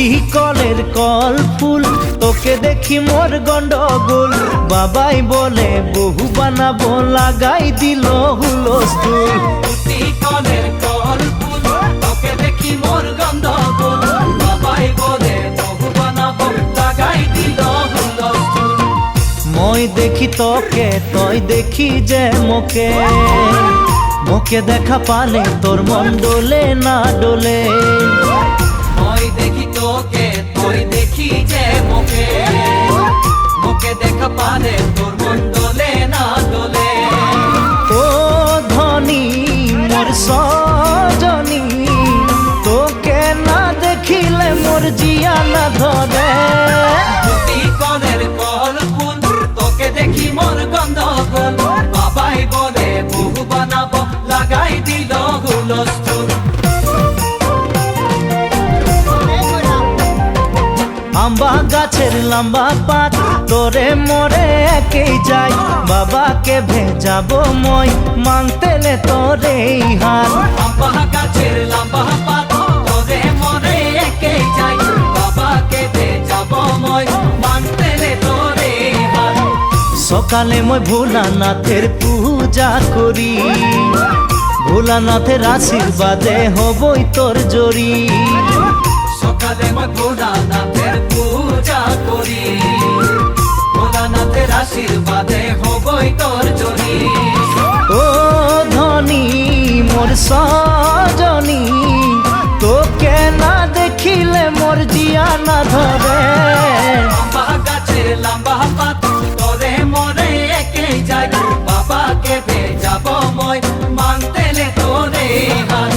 টুটি কলের কল ফুল, তোকে দেখি মোর গন্ডগোল। বাবাই বলে বহু বানাবো, লাগাই দিল হুলস্থুল। টুটি কলের কল ফুল, তোকে দেখি মোর গন্ডগোল। বাবাই বলে বহু বানাবো, লাগাই দিল হুলস্থুল। মই দেখি তোকে, তই দেখি যে মোকে, মোকে দেখা পালে তোর মন ডোলে না ডোলে। মই দেখি তোকে, তুই দেখি যে মোকে, মোকে দেখা পালে তোর মন ডোলে না ডোলে। ও ধনী মোর সজনী, তোকে না দেখিলে মোর জিয়া না ধরে। টুটি কলের কল ফুল, তোকে দেখি মোর গন্ডগোল। বাবাই বলে বহু বানাবো, লাগাই দিল হুলস্থুল। আম্বা গাছের লম্বা পাত, তোরে মোরে একেই যাই। বাবাকে ভেজাবো মই, মাংতেলে তোরে হাত। আম্বা গাছের লম্বা পাত, তোরে মোরে একেই যাই। বাবাকে ভেজাবো মই, মানতেলে তোরে হাত। সকালে মই ভোলানাথের পূজা করি, ভোলানাথের আশীর্বাদে হবই তোর জড়ি। সকালে মই ভোলানাথের পূজা করি, ভোলানাথের আশীর্বাদে হবই তোর জড়ি। ও ধনী মোর সজনী, তোকে না দেখিলে মোর জিয়া না ধরে। আম্বা গাছের লম্বা পাত, তোরে মোরে একেই যাই। বাবাকে ভেজাবো মই, মানতেলে তোরে হাত।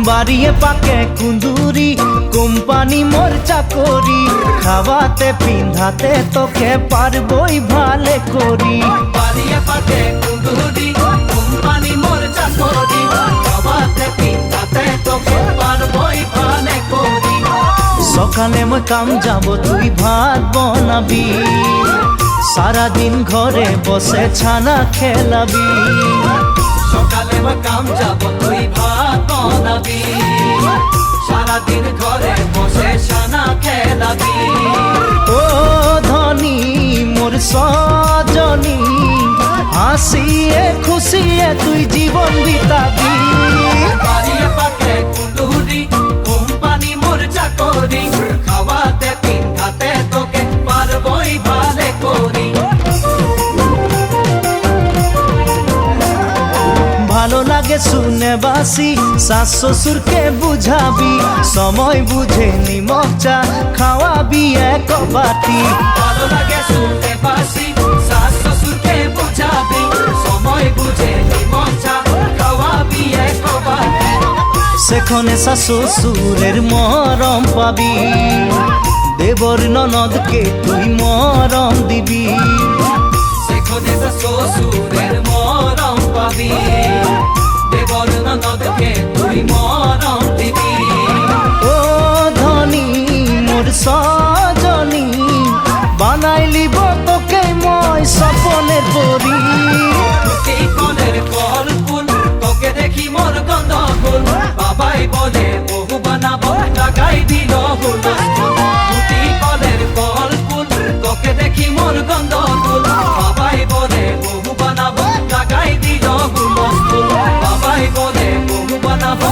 বাড়িয়ে পাকে কুন্দুরি, কোম্পানি মোর চাকরি। খাওয়াতে পিন্ধাতে তোকে পারবই ভালে করি। বাড়িয়ে পাকে কুন্দুরি, কোম্পানি মোর চাকরি। খাওয়াতে পিন্ধাতে তোকে পারবই ভালে করি। সকালে মই কাম যাব, তুই ভাত বনাবি। সারাদিন ঘরে বসে ছানা খেলাবি। সকালে মই কাম যাব, তুই ভাত বানাবি। সারাদিন ঘরে বসে ছানা খেলাবি। ও ধনী মোর সজনী, হাসিয়ে খুশিয়ে তুই জীবন বিতাবি। বাড়িয়ে পাকে কুন্দুরি, কোম্পানি মোর চাকরি। খাওয়াতে পিন্ধাতে তোকে পারবই ভালে করি। ভালো লাগে শুনে বাসি, শাশ শ্বশুরকে বুঝাবি। সময় বুঝে নিমক চা খাওয়াবি এক বাটি। ভালো লাগে শুনতে বাসি, শাশ শ্বশুরকে বুঝাবি। সময় বুঝে নিমক চা খাওয়াবি এক বাটি। সেখানে শাশ শ্বশুরের মরম পাবি, দেবর ননদকে তুই মরম দিবি। সেখানে শ্বশুরের মরম পাবি, দেবর ননদকে তুই মরম দিবি। ও ধনী মোর সজনী, বানাইলিব তোকে মই স্বপনের পরি। টুটি কলের কল ফুল, তোকে দেখি মোর গন্ডগোল। বাবাই বলে বহু বানাবো, লাগাই দিল হুলস্থুল। টুটি কলের কল ফুল, তোকে দেখি মোর গন্ডগোল। বাবাই বলে বহু বানাবো, লাগাই দিল হুলস্থুল। বাবাই বলে বহু বানাবো,